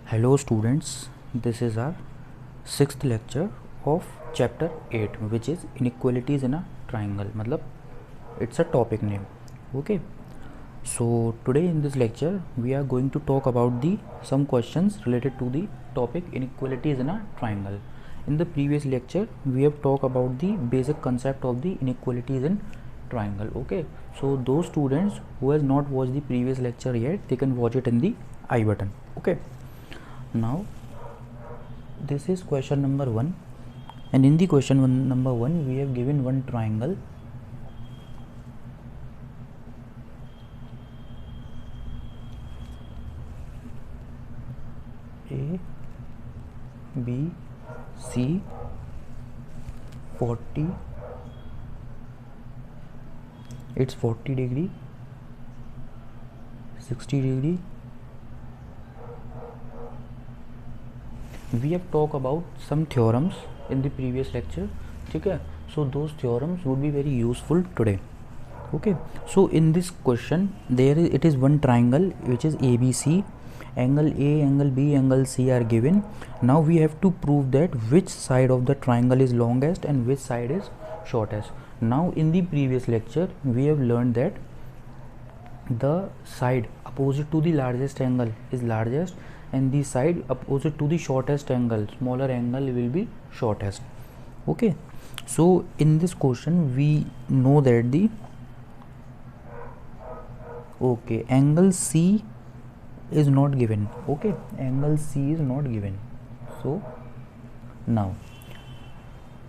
Hello students, this is our sixth lecture of chapter 8 which is inequalities in a triangle. मतलब it's a topic name. Okay, so today in this lecture we are going to talk about the some questions related to the topic inequalities in a triangle. In the previous lecture we have talked about the basic concept of the inequalities in triangle. Okay, so those students who has not watched the previous lecture yet, they can watch it in the I button. Okay, now this is question number 1, and in the question number 1 we have given one triangle A B C 40, it's 40 degree, 60 degree. We have talked about some theorems in the previous lecture. Okay, so those theorems would be very useful today. Okay, so in this question it is one triangle which is ABC. Angle A, angle B, angle C are given. Now we have to prove that which side of the triangle is longest and which side is shortest. Now in the previous lecture we have learned that the side opposite to the largest angle is largest and the side opposite to the shortest angle, smaller angle, will be shortest. Okay, so in this question we know that the angle C is not given. Okay, angle C is not given. So now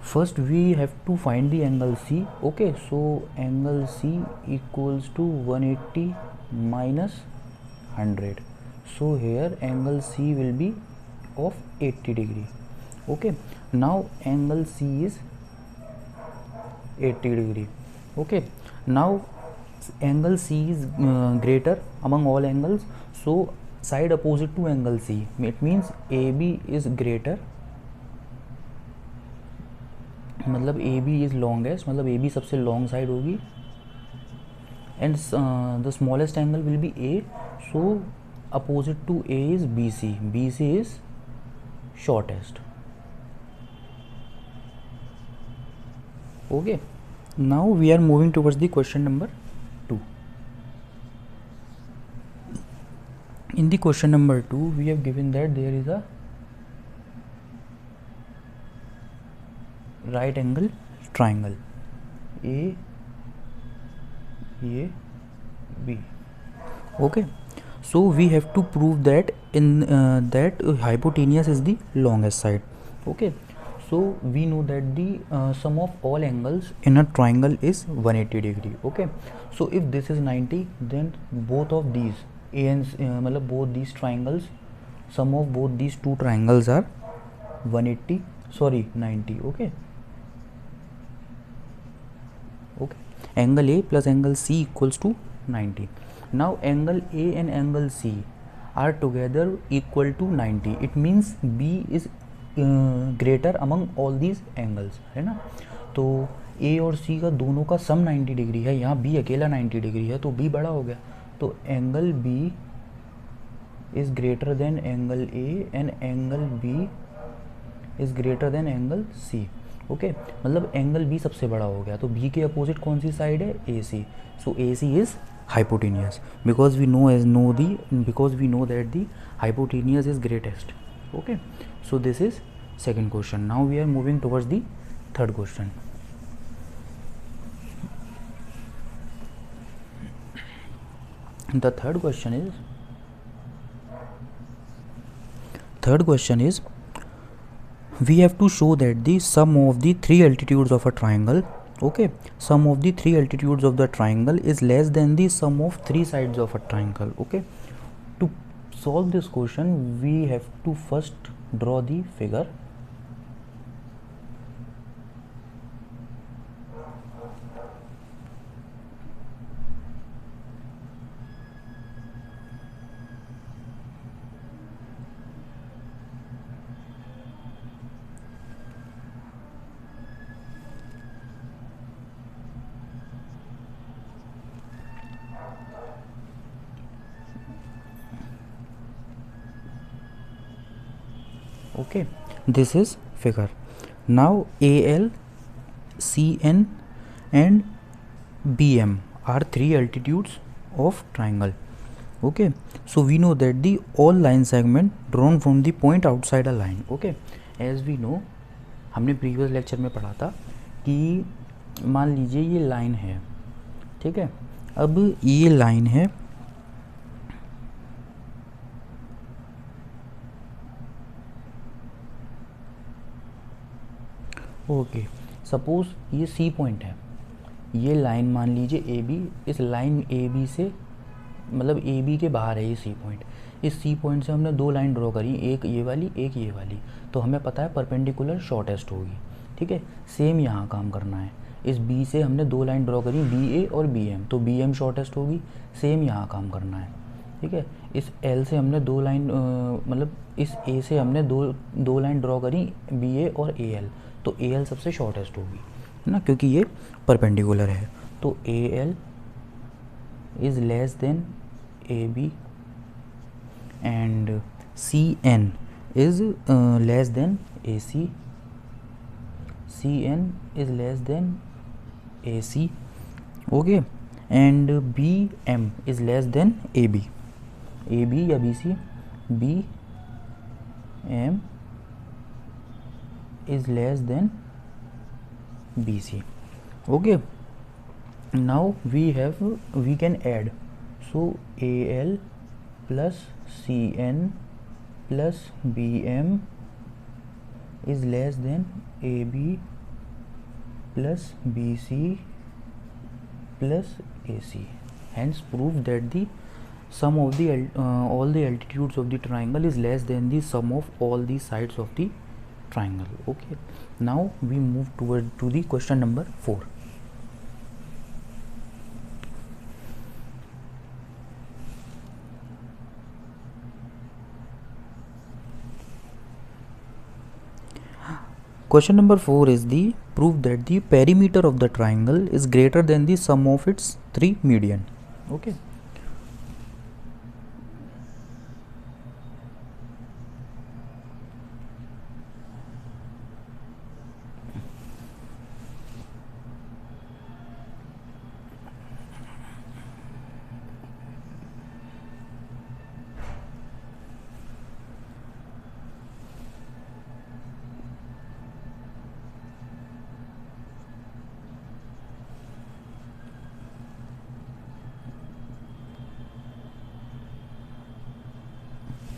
first we have to find the angle C. Okay, so angle C equals to 180 minus 100. So here angle C will be of 80 degree. Okay, now angle C is 80 degree. Okay, now angle C is greater among all angles, so side opposite to angle C, it means AB is greater, मतलब AB is longest, मतलब AB सबसे long side होगी, and the smallest angle will be A, so opposite to A is BC, BC is shortest. Okay, now we are moving towards the question number 2. In the question number 2 we have given that there is a right angle triangle A B. Okay, so we have to prove that in that hypotenuse is the longest side. Okay, so we know that the sum of all angles in a triangle is 180 degree. Okay, so if this is 90, then both of these मतलब both these triangles, sum of both these two triangles are 90. Okay, angle A plus angle C equals to 90. Now angle A and angle C are together equal to 90. It means B is greater among all these angles, है ना. तो A और C का दोनों का सम 90 degree है, यहाँ B अकेला 90 डिग्री है, तो B बड़ा हो गया. तो angle B is greater than angle A and angle B is greater than angle C. Okay, मतलब एंगल बी सबसे बड़ा हो गया, तो बी के अपोजिट कौन सी साइड है, ए सी. सो ए सी is hypotenuse because we know that the hypotenuse is greatest. Okay, so this is second question. Now we are moving towards the third question. The third question is we have to show that the sum of the three altitudes of a triangle, okay, sum of the three altitudes of the triangle is less than the sum of three sides of a triangle. Okay, to solve this question we have to first draw the figure. Okay, this is figure. Now AL, CN and BM are three altitudes of triangle. Okay, so we know that the all line segment drawn from the point outside a line. Okay, as we know, हमने previous lecture में पढ़ा था कि मान लीजिए ये line है, ठीक है। अब ये लाइन है, ओके, सपोज ये सी पॉइंट है, ये लाइन मान लीजिए ए बी, इस लाइन ए बी से मतलब ए बी के बाहर है ये सी पॉइंट। इस सी पॉइंट से हमने दो लाइन ड्रॉ करी, एक ये वाली एक ये वाली, तो हमें पता है परपेंडिकुलर शॉर्टेस्ट होगी, ठीक है। सेम यहाँ काम करना है, इस बी से हमने दो लाइन ड्रॉ करी बी ए और बी एम, तो बी एम शॉर्टेस्ट होगी, सेम यहाँ काम करना है, ठीक है। इस एल से हमने दो लाइन मतलब इस ए से हमने दो लाइन ड्रॉ करी बी ए और ए एल, तो ए एल सबसे शॉर्टेस्ट होगी, है ना, क्योंकि ये परपेंडिकुलर है। तो A L is less than A B and C N is less than A C, C N is less than A C, okay, and B M is less than A B या B C, B M is less than BC. Okay, now we can add, so AL plus CN plus BM is less than AB plus BC plus AC, hence prove that the sum of the all the altitudes of the triangle is less than the sum of all the sides of the triangle. Okay, now we move to the question number 4. Question number 4 is the prove that the perimeter of the triangle is greater than the sum of its three median. Okay,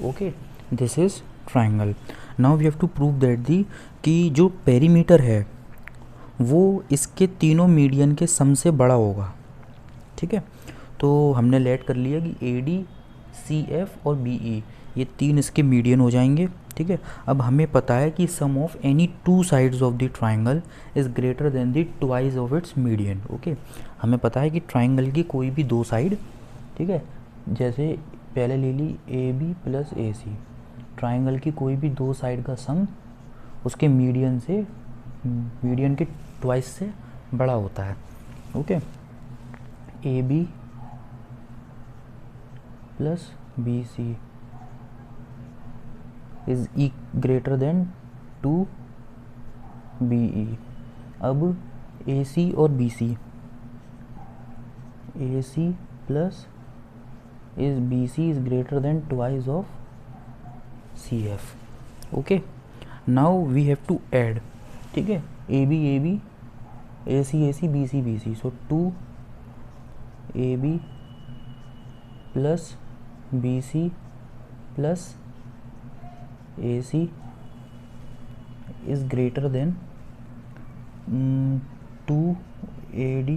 okay, this is triangle. Now we have to prove that the कि जो perimeter है वो इसके तीनों median के सम से बड़ा होगा, ठीक है। तो हमने लेट कर लिया कि ए डी, सी एफ और बी ई ये तीन इसके मीडियन हो जाएंगे, ठीक है। अब हमें पता है कि sum of any two sides of the triangle is greater than the twice of its median. Okay, हमें पता है कि ट्राइंगल की कोई भी दो साइड, ठीक है, जैसे पहले ले ली A B plus A C, triangle की कोई भी दो साइड का सम उसके मीडियन के ट्वाइस से बड़ा होता है। Okay, A B plus B C is greater than two B E. अब ए सी और B C, A C plus is BC is greater than twice of CF. Okay, now we have to add, ठीक है, AB AB, AC AC, BC BC, so 2 AB plus BC plus AC is greater than 2 AD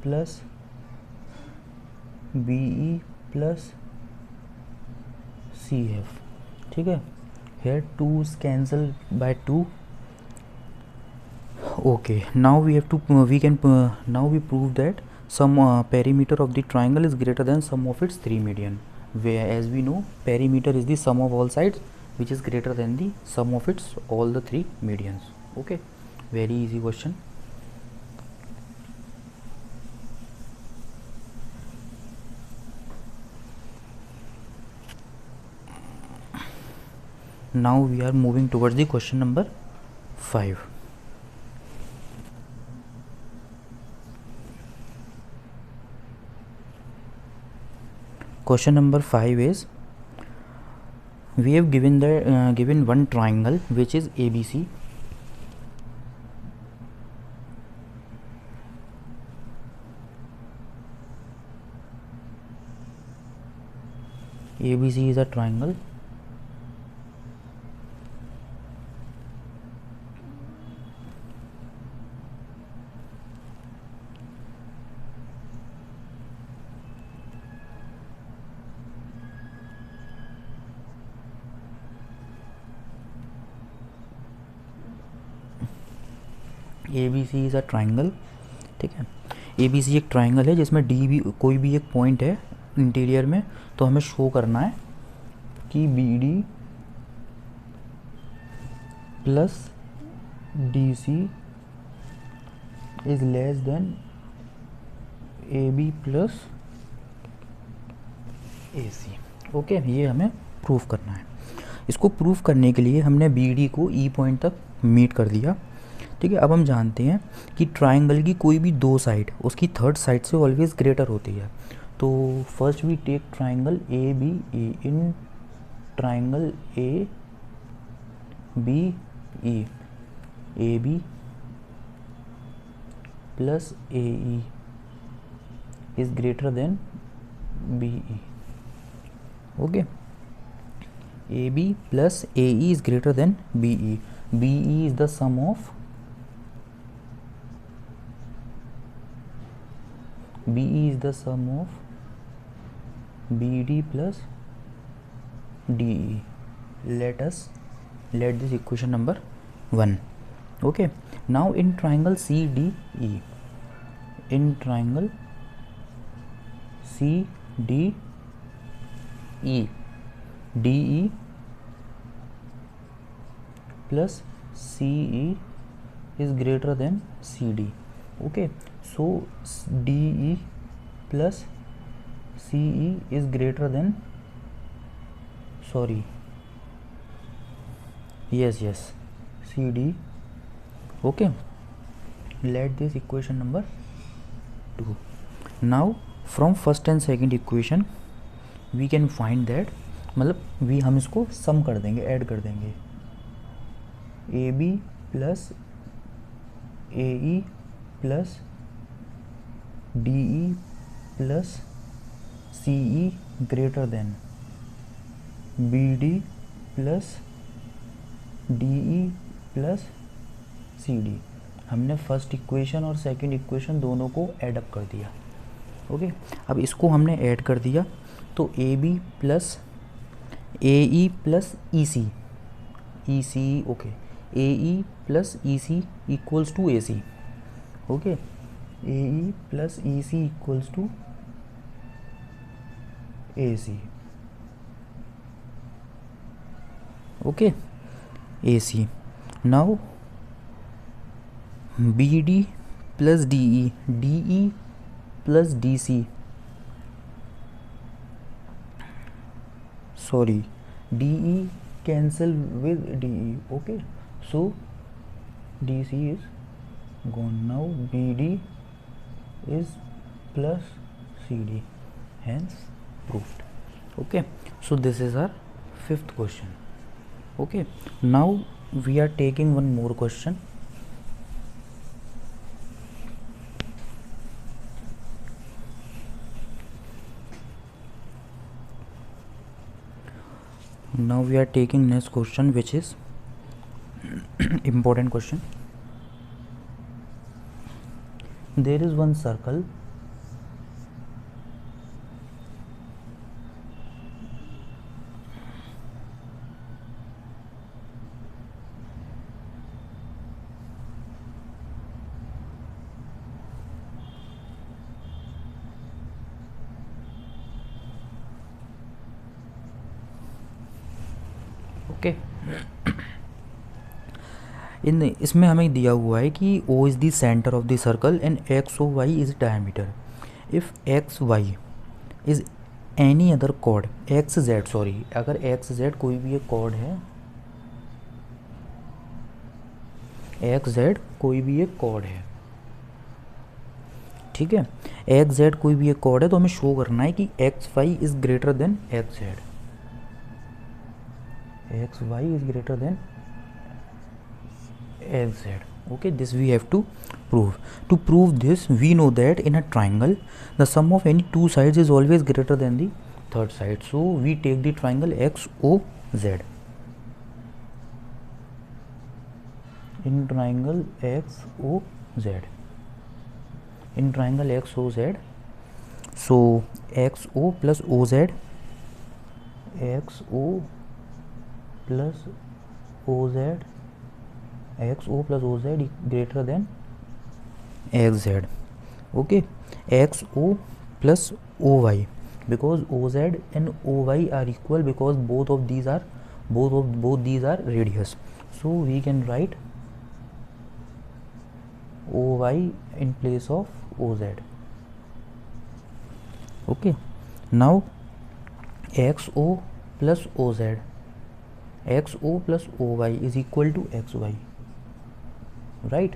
plus BE plus C F, ठीक है। Here two is cancel by two. Okay, now we have to now we prove that sum perimeter of the triangle is greater than sum of its three median, way as we know perimeter is the sum of all sides which is greater than the sum of its all the three medians. Okay, very easy question. Now we are moving towards the question number 5. Question number 5 is, we have given one triangle which is ABC. ABC is a triangle. ABC is a triangle, ठीक है। ABC एक triangle है जिसमें D भी कोई भी एक point है इंटीरियर में, तो हमें शो करना है कि BD plus DC is less then AB plus AC। Okay, ये हमें प्रूफ करना है। इसको प्रूफ करने के लिए हमने BD को E पॉइंट तक मीट कर दिया, ठीक है। अब हम जानते हैं कि ट्राइंगल की कोई भी दो साइड उसकी थर्ड साइड से ऑलवेज ग्रेटर होती है। तो first we take triangle ABE। In triangle ABE, AB plus AE is greater than BE। Okay, AB plus AE is greater than BE। BE is the sum of BE is the sum of BD plus DE. Let this equation number 1. Okay, now in triangle CDE, in triangle CDE, DE plus CE is greater than CD. Okay, so DE plus CE is greater than, sorry, yes, CD. Okay, let this equation number 2. Now from first and second equation we can find that, मतलब हम इसको सम कर देंगे, add कर देंगे। AB plus AE plus DE plus CE greater than BD plus DE plus CD। हमने first equation और second equation दोनों को ऐड अप कर दिया। ओके, अब इसको हमने ऐड कर दिया तो AB plus AE plus EC, okay, AE plus EC equals to AC। Okay, AE plus EC equals to AC। Okay, AC। Now BD plus DE, DE plus DC, sorry, DE cancel with DE। okay, so DC is gone। now BD is plus CD, hence proved। okay, so this is our fifth question। okay, now we are taking one more question। now we are taking next question, which is important question। there is one circle okay. इसमें हमें दिया हुआ है कि O is the centre of the circle and X O Y is diameter. If X Y is any other chord, X Z, sorry, अगर X Z कोई भी एक कॉर्ड है एक्स जेड कोई भी एक कॉर्ड है, ठीक है, एक्स जेड कोई भी एक कॉर्ड है, तो हमें शो करना है कि X Y is greater than X Z, X Y is greater than X Z. Okay, this we have to prove. To prove this, we know that in a triangle the sum of any two sides is always greater than the third side. So we take the triangle XOZ. In triangle XOZ, in triangle XOZ, so XO plus OZ, XO plus OZ, XO plus OZ greater than XZ. Okay, XO plus OY, because OZ and OY are equal, because both these are radius, so we can write OY in place of OZ. Okay, now XO plus OZ, XO plus OY is equal to XY, right?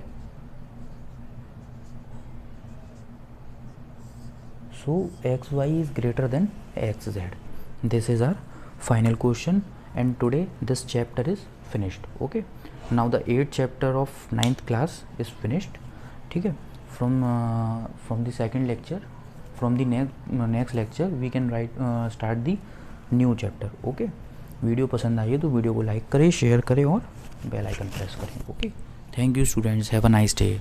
So XY is greater than XZ. This is our final question, and today this chapter is finished. Okay, now the 8th chapter of 9th class is finished. ठीक है, from the second lecture, from the next lecture we can start the new chapter. Okay, video पसंद आई है तो video को like करें, share करें और bell icon press करें. Okay, thank you students, have a nice day.